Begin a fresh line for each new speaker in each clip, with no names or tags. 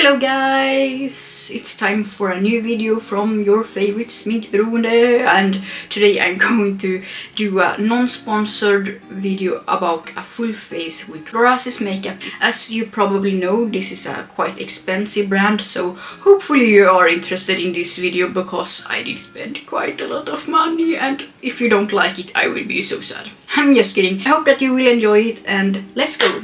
Hello guys! It's time for a new video from your favorite sminkberoende, and today I'm going to do a non-sponsored video about a full face with Florasis Makeup. As you probably know, this is a quite expensive brand, so hopefully you are interested in this video because I did spend quite a lot of money, and if you don't like it I will be so sad. I'm just kidding. I hope that you will enjoy it, and let's go!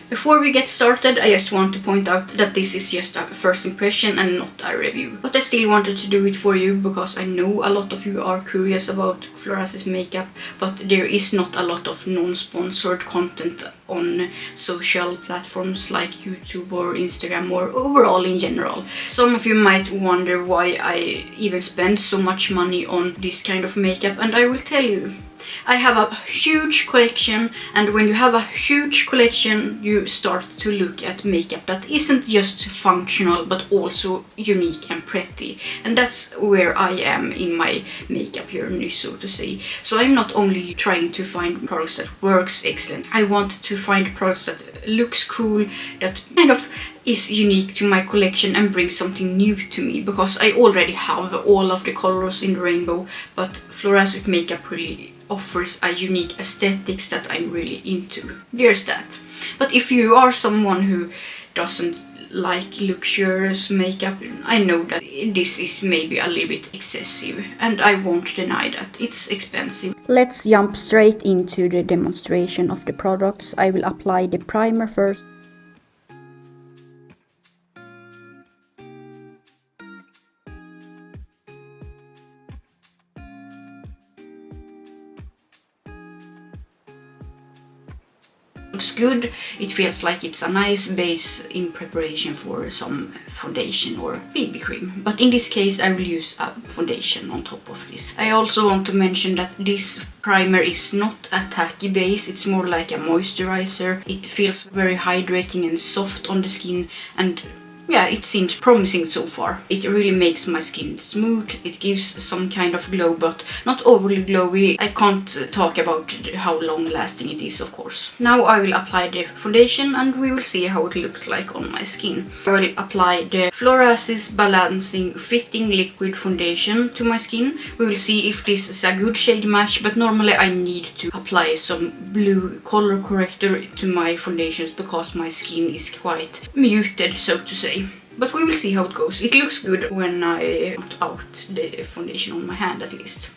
Before we get started, I just want to point out that this is just a first impression and not a review. But I still wanted to do it for you because I know a lot of you are curious about Florasis Makeup, but there is not a lot of non-sponsored content on social platforms like YouTube or Instagram or overall in general. Some of you might wonder why I even spend so much money on this kind of makeup, and I will tell you. I have a huge collection, and when you have a huge collection you start to look at makeup that isn't just functional but also unique and pretty, and that's where I am in my makeup journey, so to say. So I'm not only trying to find products that works excellent, I want to find products that looks cool, that kind of is unique to my collection and brings something new to me, because I already have all of the colors in the rainbow, but Florasis Makeup really offers a unique aesthetics that I'm really into. There's that. But if you are someone who doesn't like luxurious makeup, I know that this is maybe a little bit excessive, and I won't deny that it's expensive. Let's jump straight into the demonstration of the products. I will apply the primer first. Looks good. It feels like it's a nice base in preparation for some foundation or BB cream, but in this case I will use a foundation on top of this. I also want to mention that this primer is not a tacky base, it's more like a moisturizer. It feels very hydrating and soft on the skin, and yeah, it seems promising so far. It really makes my skin smooth, it gives some kind of glow, but not overly glowy. I can't talk about how long lasting it is, of course. Now I will apply the foundation and we will see how it looks like on my skin. I will apply the Florasis Balancing Fitting Liquid Foundation to my skin. We will see if this is a good shade match, but normally I need to apply some blue color corrector to my foundations because my skin is quite muted, so to say. But we will see how it goes. It looks good when I put out the foundation on my hand, at least.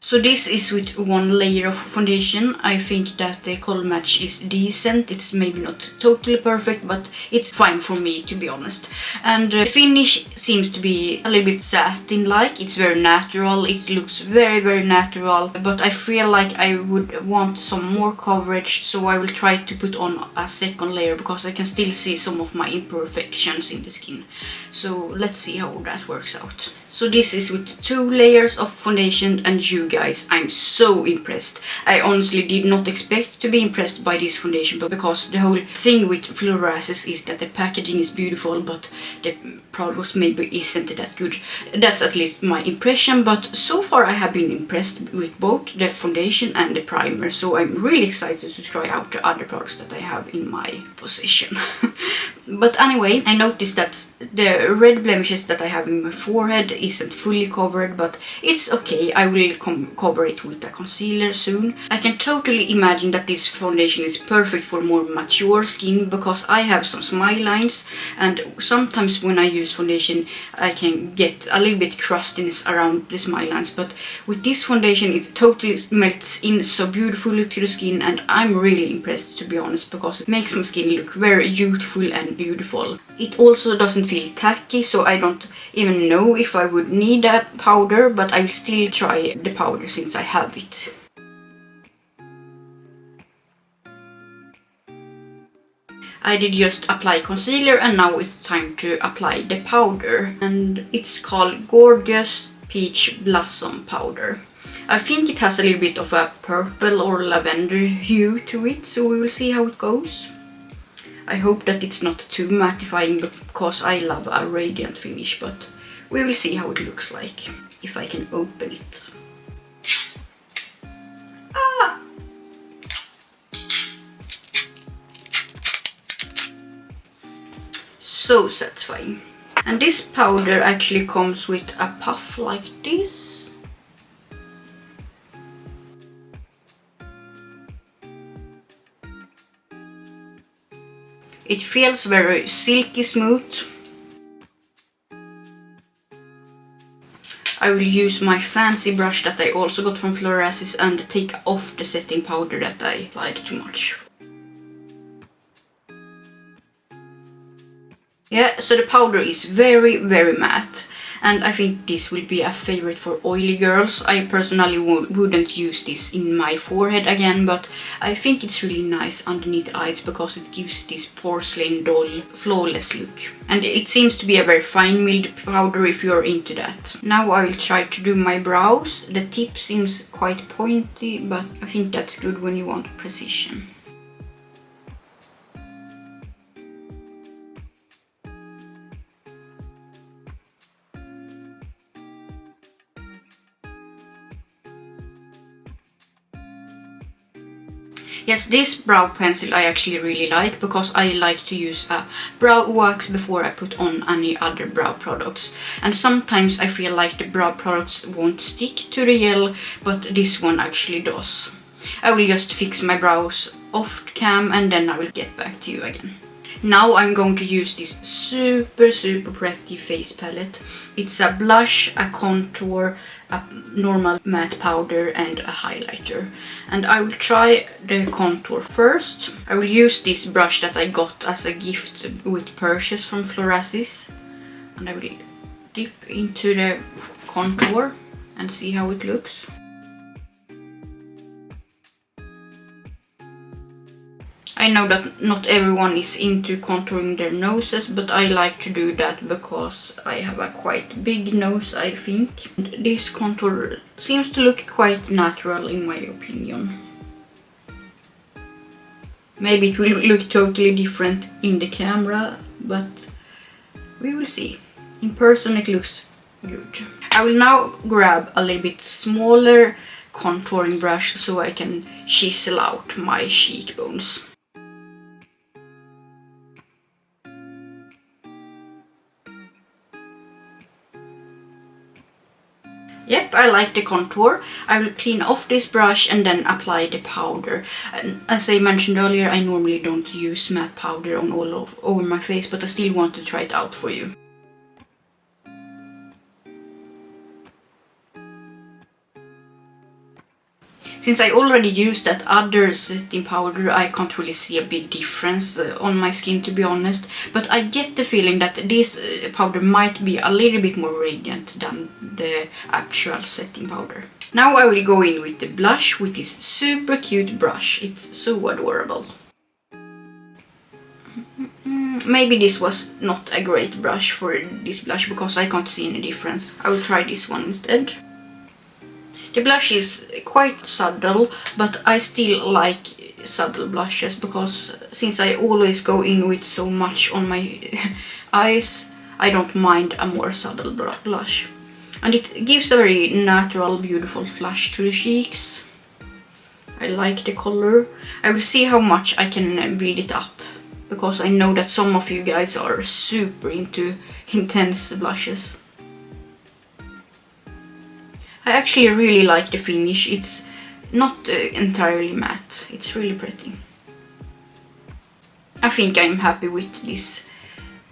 So this is with one layer of foundation. I think that the color match is decent. It's maybe not totally perfect, but it's fine for me, to be honest. And the finish seems to be a little bit satin-like. It's very natural. It looks very, very natural. But I feel like I would want some more coverage, so I will try to put on a second layer because I can still see some of my imperfections in the skin. So let's see how that works out. So this is with 2 layers of foundation, and you guys, I'm so impressed. I honestly did not expect to be impressed by this foundation, but because the whole thing with Florasis is that the packaging is beautiful, but the products maybe isn't that good. That's at least my impression, but so far I have been impressed with both the foundation and the primer, so I'm really excited to try out the other products that I have in my possession. But anyway, I noticed that the red blemishes that I have in my forehead isn't fully covered, but it's okay. I will cover it with a concealer soon. I can totally imagine that this foundation is perfect for more mature skin, because I have some smile lines, and sometimes when I use foundation I can get a little bit crustiness around the smile lines, but with this foundation it totally melts in so beautifully to the skin, and I'm really impressed, to be honest, because it makes my skin look very youthful and beautiful. It also doesn't feel tacky, so I don't even know if I would need a powder, but I will still try the powder since I have it. I did just apply concealer, and now it's time to apply the powder, and it's called Gorgeous Peach Blossom Powder. I think it has a little bit of a purple or lavender hue to it, so we will see how it goes. I hope that it's not too mattifying because I love a radiant finish, but we will see how it looks like if I can open it. Ah! So satisfying. And this powder actually comes with a puff like this. It feels very silky smooth. I will use my fancy brush that I also got from Florasis and take off the setting powder that I applied too much. Yeah, so the powder is very matte, and I think this will be a favorite for oily girls. I personally wouldn't use this in my forehead again, but I think it's really nice underneath the eyes because it gives this porcelain doll flawless look. And it seems to be a very fine milled powder if you're into that. Now I will try to do my brows. The tip seems quite pointy, but I think that's good when you want precision. Yes, this brow pencil I actually really like because I like to use a brow wax before I put on any other brow products. And sometimes I feel like the brow products won't stick to the gel, but this one actually does. I will just fix my brows off cam and then I will get back to you again. Now I'm going to use this super pretty face palette. It's a blush, a contour, a normal matte powder and a highlighter. And I will try the contour first. I will use this brush that I got as a gift with purchase from Florasis. And I will dip into the contour and see how it looks. I know that not everyone is into contouring their noses, but I like to do that because I have a quite big nose, I think. And this contour seems to look quite natural in my opinion. Maybe it will look totally different in the camera, but we will see. In person it looks good. I will now grab a little bit smaller contouring brush so I can chisel out my cheekbones. Yep, I like the contour. I will clean off this brush and then apply the powder. And as I mentioned earlier, I normally don't use matte powder on all over my face, but I still want to try it out for you. Since I already used that other setting powder, I can't really see a big difference on my skin, to be honest. But I get the feeling that this powder might be a little bit more radiant than the actual setting powder. Now I will go in with the blush with this super cute brush. It's so adorable. Maybe this was not a great brush for this blush because I can't see any difference. I will try this one instead. The blush is quite subtle, but I still like subtle blushes because since I always go in with so much on my eyes, I don't mind a more subtle blush. And it gives a very natural, beautiful flush to the cheeks. I like the color. I will see how much I can build it up because I know that some of you guys are super into intense blushes. I actually really like the finish. It's not entirely matte. It's really pretty. I think I'm happy with this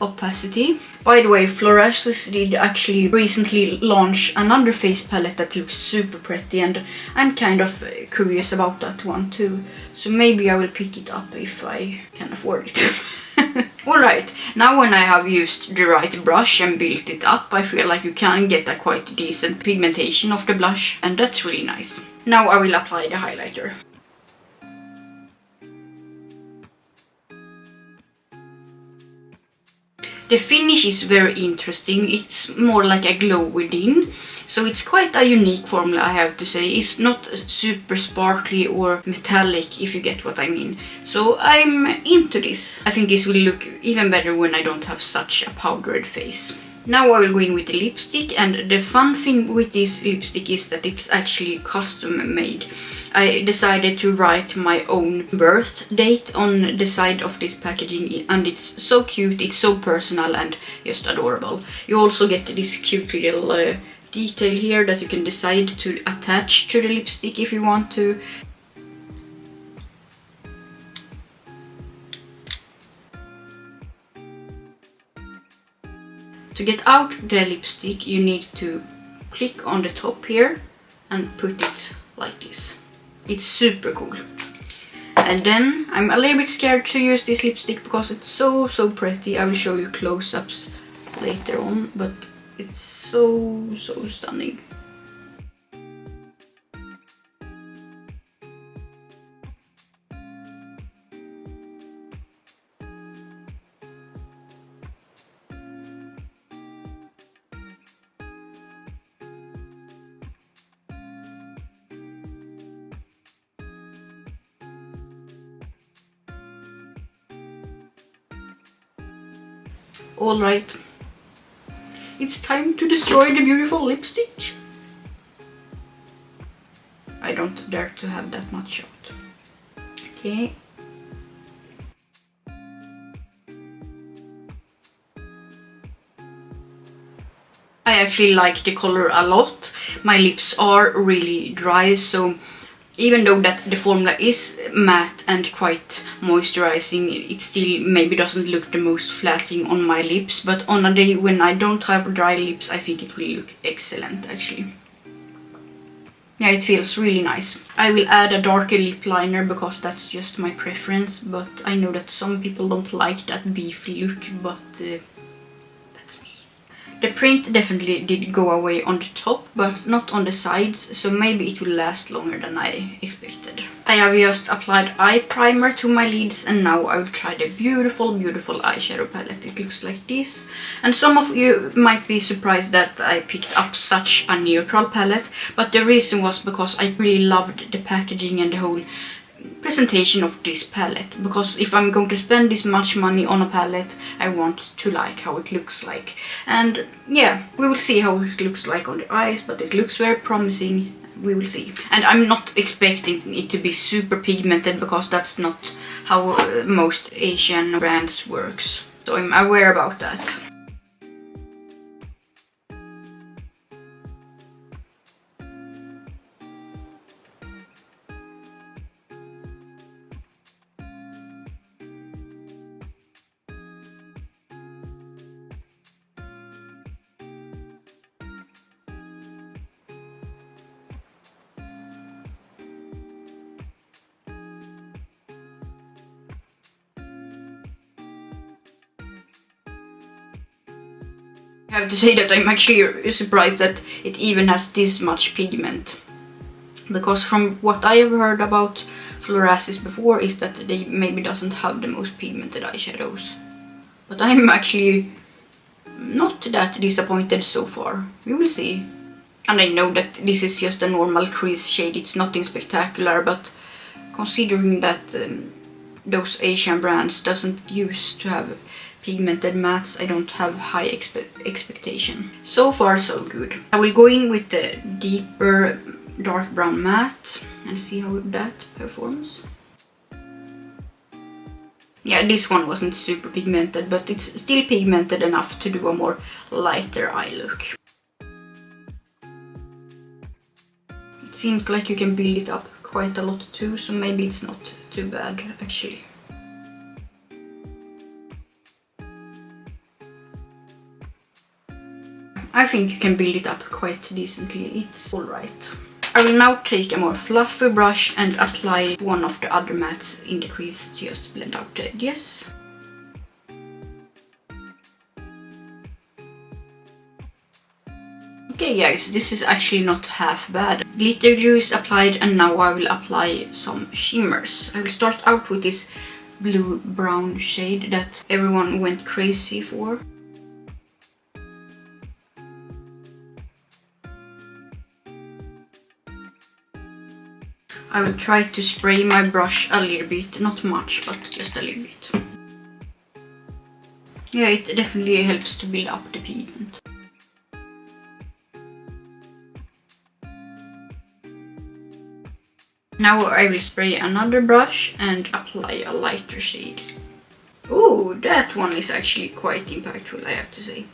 opacity. By the way, Florasis did actually recently launch another face palette that looks super pretty, and I'm kind of curious about that one too. So maybe I will pick it up if I can afford it. Alright, now when I have used the right brush and built it up, I feel like you can get a quite decent pigmentation of the blush, and that's really nice. Now I will apply the highlighter. The finish is very interesting. It's more like a glow within. So it's quite a unique formula, I have to say. It's not super sparkly or metallic, if you get what I mean. So I'm into this. I think this will look even better when I don't have such a powdered face. Now I will go in with the lipstick, and the fun thing with this lipstick is that it's actually custom made. I decided to write my own birth date on the side of this packaging, and it's so cute, it's so personal and just adorable. You also get this cute little detail here that you can decide to attach to the lipstick if you want to. To get out the lipstick, you need to click on the top here and put it like this. It's super cool. And then I'm a little bit scared to use this lipstick because it's so pretty. I will show you close-ups later on, but it's so stunning. Alright, it's time to destroy the beautiful lipstick. I don't dare to have that much out. Okay. I actually like the color a lot. My lips are really dry, so even though that the formula is matte and quite moisturizing, it still maybe doesn't look the most flattering on my lips, but on a day when I don't have dry lips, I think it will look excellent actually. Yeah, it feels really nice. I will add a darker lip liner because that's just my preference, but I know that some people don't like that beefy look, but that's me. The print definitely did go away on the top, but not on the sides, so maybe it will last longer than I expected. I have just applied eye primer to my lids, and now I will try the beautiful eyeshadow palette. It looks like this. And some of you might be surprised that I picked up such a neutral palette, but the reason was because I really loved the packaging and the whole presentation of this palette, because if I'm going to spend this much money on a palette, I want to like how it looks like. And yeah, we will see how it looks like on the eyes, but it looks very promising. We will see. And I'm not expecting it to be super pigmented, because that's not how most Asian brands works, so I'm aware about that. I have to say that I'm actually surprised that it even has this much pigment, because from what I have heard about Florasis before is that they maybe doesn't have the most pigmented eyeshadows. But I'm actually not that disappointed so far. We will see. And I know that this is just a normal crease shade, it's nothing spectacular, but considering that those Asian brands doesn't used to have pigmented mattes, I don't have high expectation. So far so good. I will go in with the deeper dark brown matte and see how that performs. Yeah, this one wasn't super pigmented, but it's still pigmented enough to do a more lighter eye look. It seems like you can build it up quite a lot too, so maybe it's not too bad actually. I think you can build it up quite decently, it's alright. I will now take a more fluffy brush and apply one of the other mattes in the crease to just blend out the edges. Okay guys, this is actually not half bad. Glitter glue is applied, and now I will apply some shimmers. I will start out with this blue-brown shade that everyone went crazy for. I will try to spray my brush a little bit, not much, but just a little bit. Yeah, it definitely helps to build up the pigment. Now I will spray another brush and apply a lighter shade. Oh, that one is actually quite impactful, I have to say.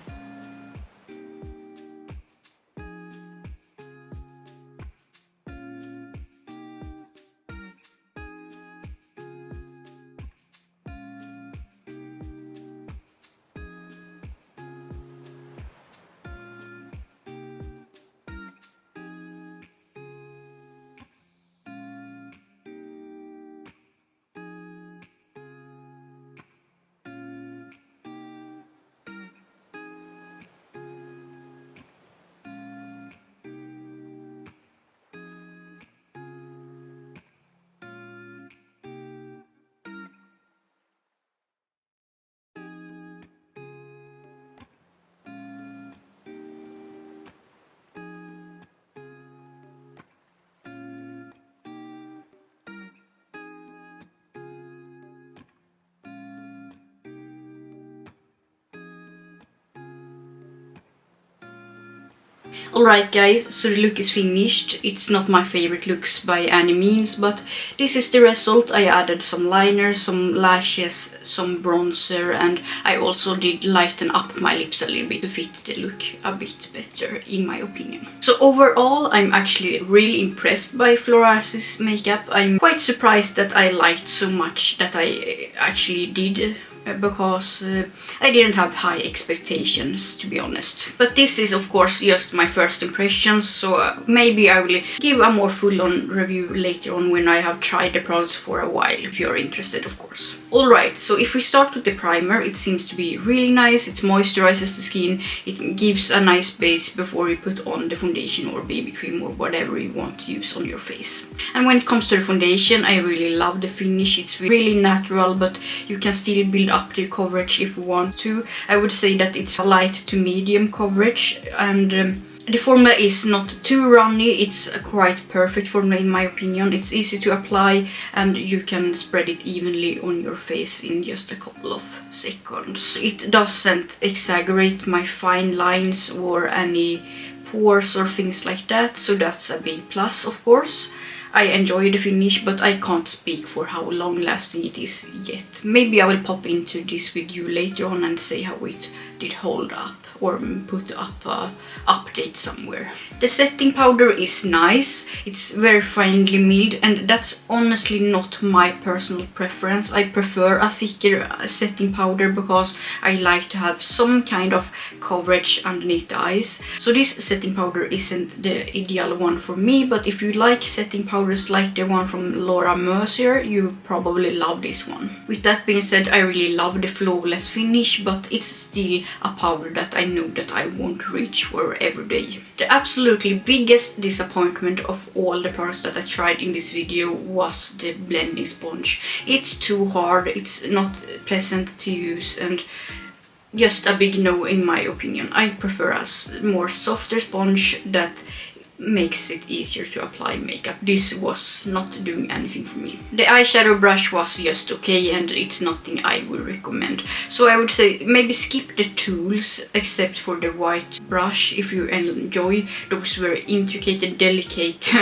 Alright guys, so the look is finished. It's not my favorite looks by any means, but this is the result. I added some liners, some lashes, some bronzer, and I also did lighten up my lips a little bit to fit the look a bit better, in my opinion. So overall, I'm actually really impressed by Florasis Makeup. I'm quite surprised that I liked so much that I actually did, because I didn't have high expectations, to be honest. But this is of course just my first impressions, so maybe I will give a more full-on review later on when I have tried the products for a while, if you're interested, of course. Alright, so if we start with the primer, it seems to be really nice. It moisturizes the skin, it gives a nice base before you put on the foundation or BB cream or whatever you want to use on your face. And when it comes to the foundation, I really love the finish. It's really natural, but you can still build up the coverage if you want to. I would say that it's a light to medium coverage, and the formula is not too runny. It's a quite perfect formula in my opinion. It's easy to apply and you can spread it evenly on your face in just a couple of seconds. It doesn't exaggerate my fine lines or any pores or things like that, so that's a big plus, of course. I enjoy the finish, but I can't speak for how long lasting it is yet. Maybe I will pop into this with you later on and say how it did hold up, or put up a update somewhere. The setting powder is nice. It's very finely milled, and that's honestly not my personal preference. I prefer a thicker setting powder because I like to have some kind of coverage underneath the eyes. So this setting powder isn't the ideal one for me, but if you like setting powders like the one from Laura Mercier, you probably love this one. With that being said, I really love the flawless finish, but it's still a powder that I know that I won't reach for every day. The absolutely biggest disappointment of all the products that I tried in this video was the blending sponge. It's too hard, it's not pleasant to use, and just a big no in my opinion. I prefer a more softer sponge that makes it easier to apply makeup. This was not doing anything for me. The eyeshadow brush was just okay, and it's nothing I would recommend. So I would say maybe skip the tools except for the white brush if you enjoy those very intricate and delicate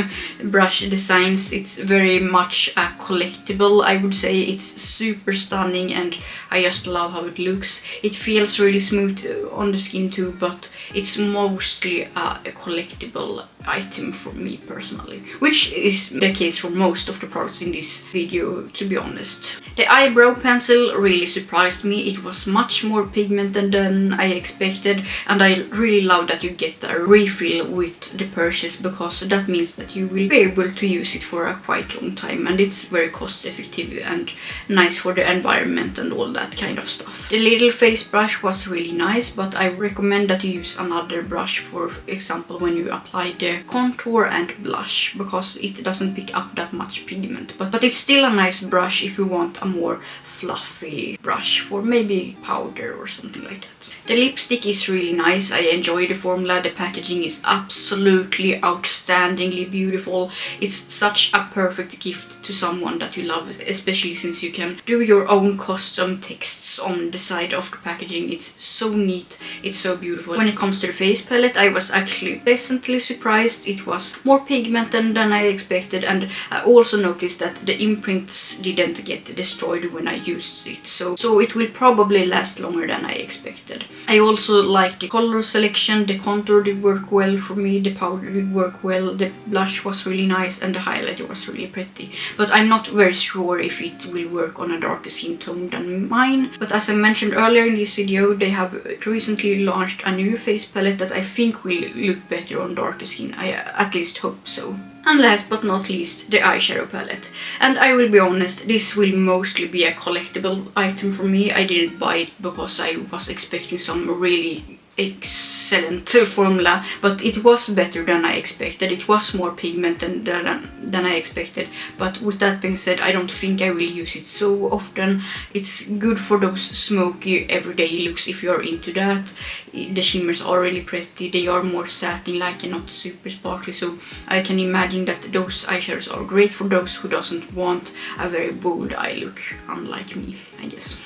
brush designs. It's very much a collectible, I would say. It's super stunning and I just love how it looks. It feels really smooth on the skin too, but it's mostly a collectible item for me personally, which is the case for most of the products in this video, to be honest. The eyebrow pencil really surprised me. It was much more pigmented than I expected, and I really love that you get a refill with the purchase, because that means that you will be able to use it for a quite long time, and it's very cost effective and nice for the environment and all that kind of stuff. The little face brush was really nice, but I recommend that you use another brush, for example when you apply the contour and blush, because it doesn't pick up that much pigment, but it's still a nice brush if you want a more fluffy brush for maybe powder or something like that. The lipstick is really nice. I enjoy the formula. The packaging is absolutely outstandingly beautiful. It's such a perfect gift to someone that you love, especially since you can do your own custom texts on the side of the packaging. It's so neat, it's so beautiful. When it comes to the face palette, I was actually pleasantly surprised. It was more pigmented than I expected, and I also noticed that the imprints didn't get destroyed when I used it, so it will probably last longer than I expected. I also like the color selection. The contour did work well for me, the powder did work well, the blush was really nice, and the highlighter was really pretty. But I'm not very sure if it will work on a darker skin tone than mine. But as I mentioned earlier in this video, they have recently launched a new face palette that I think will look better on darker skin. I at least hope so. And last but not least, the eyeshadow palette. And I will be honest, this will mostly be a collectible item for me. I didn't buy it because I was expecting some really excellent formula, but it was better than I expected. It was more pigmented than I expected, but with that being said, I don't think I will use it so often. It's good for those smoky everyday looks if you're into that. The shimmers are really pretty, they are more satin-like and not super sparkly, so I can imagine that those eyeshadows are great for those who doesn't want a very bold eye look, unlike me, I guess.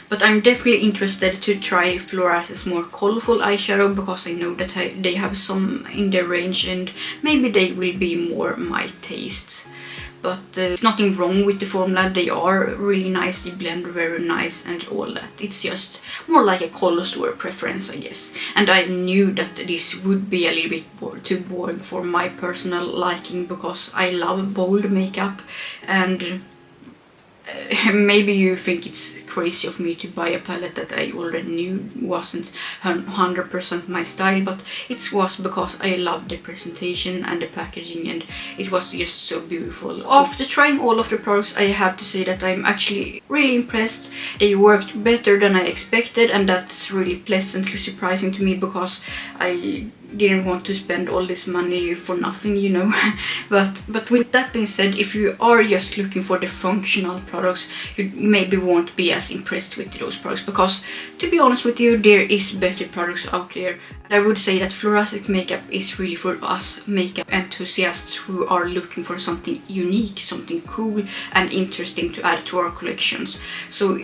But I'm definitely interested to try Florasis more colorful eyeshadow, because I know that they have some in their range and maybe they will be more my taste. But there's nothing wrong with the formula, they are really nice, they blend very nice and all that. It's just more like a color store preference, I guess. And I knew that this would be a little bit too boring for my personal liking, because I love bold makeup, and maybe you think it's crazy of me to buy a palette that I already knew wasn't 100% my style, but it was because I loved the presentation and the packaging, and it was just so beautiful. After trying all of the products, I have to say that I'm actually really impressed. They worked better than I expected, and that's really pleasantly surprising to me, because I didn't want to spend all this money for nothing, you know. but with that being said, if you are just looking for the functional products, you maybe won't be as impressed with those products, because to be honest with you, there is better products out there. I would say that Florasis Makeup is really for us makeup enthusiasts who are looking for something unique, something cool and interesting to add to our collections. So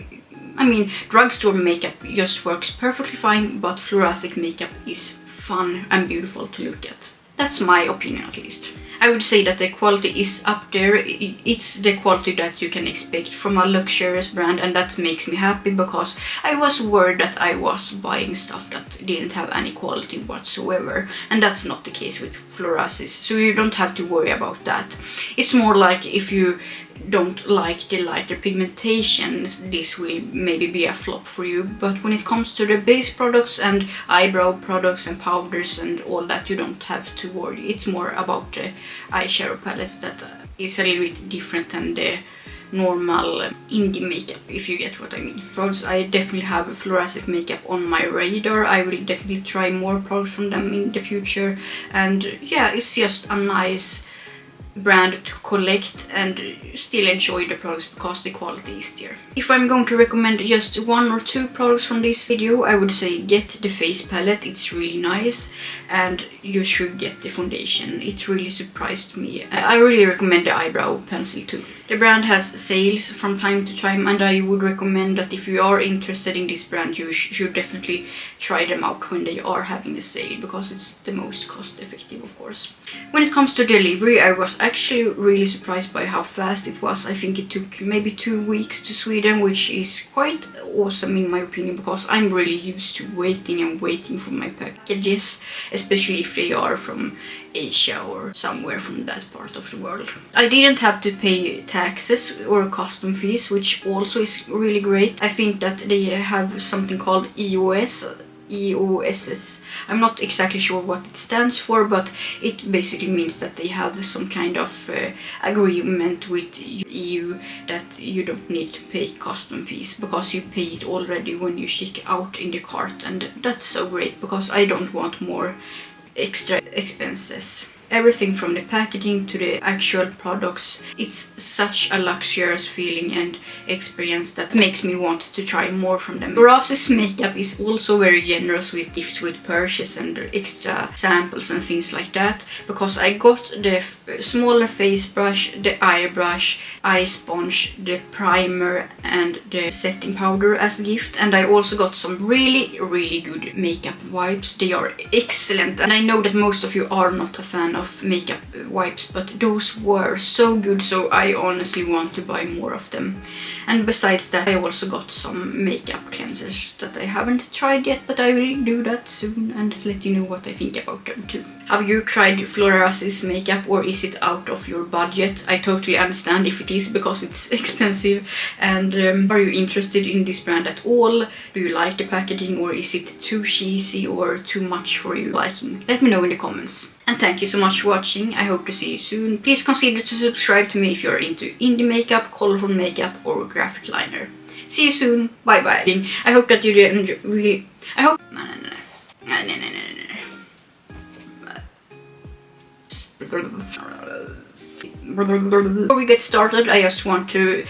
I mean, drugstore makeup just works perfectly fine, but Florasis Makeup is fun and beautiful to look at. That's my opinion, at least. I would say that the quality is up there. It's the quality that you can expect from a luxurious brand, and that makes me happy, because I was worried that I was buying stuff that didn't have any quality whatsoever, and that's not the case with Florasis, so you don't have to worry about that. It's more like if you don't like the lighter pigmentation, this will maybe be a flop for you. But when it comes to the base products and eyebrow products and powders and all that, you don't have to worry. It's more about the eyeshadow palettes that is a little bit different than the normal indie makeup, if you get what I mean. Products, I definitely have Florasis Makeup on my radar. I will definitely try more products from them in the future, and yeah, it's just a nice brand to collect and still enjoy the products, because the quality is there. If I'm going to recommend just one or two products from this video, I would say get the face palette, it's really nice, and you should get the foundation. It really surprised me. I really recommend the eyebrow pencil too. The brand has sales from time to time, and I would recommend that if you are interested in this brand, you should definitely try them out when they are having a sale, because it's the most cost effective, of course. When it comes to delivery, I was actually really surprised by how fast it was. I think it took maybe 2 weeks to Sweden, which is quite awesome in my opinion, because I'm really used to waiting for my packages, especially if they are from Asia or somewhere from that part of the world. I didn't have to pay taxes or custom fees, which also is really great. I think that they have something called EOSS. I'm not exactly sure what it stands for, but it basically means that they have some kind of agreement with EU that you don't need to pay custom fees, because you pay it already when you check out in the cart, and that's so great, because I don't want more extra expenses. everything from the packaging to the actual products. It's such a luxurious feeling and experience that makes me want to try more from them. Florasis Makeup is also very generous with gifts with purchase and extra samples and things like that, because I got the smaller face brush, the eye brush, eye sponge, the primer and the setting powder as a gift, and I also got some really good makeup wipes. They are excellent, and I know that most of you are not a fan of makeup wipes, but those were so good, so I honestly want to buy more of them. And besides that, I also got some makeup cleansers that I haven't tried yet, but I will do that soon and let you know what I think about them too. Have you tried Florasis Makeup, or is it out of your budget? I totally understand if it is, because it's expensive. And are you interested in this brand at all? Do you like the packaging, or is it too cheesy or too much for you liking? Let me know in the comments. And thank you so much for watching. I hope to see you soon. Please consider to subscribe to me if you're into indie makeup, colorful makeup or graphic liner. See you soon. Bye bye. I hope that you really... I hope... Before we get started, I just want to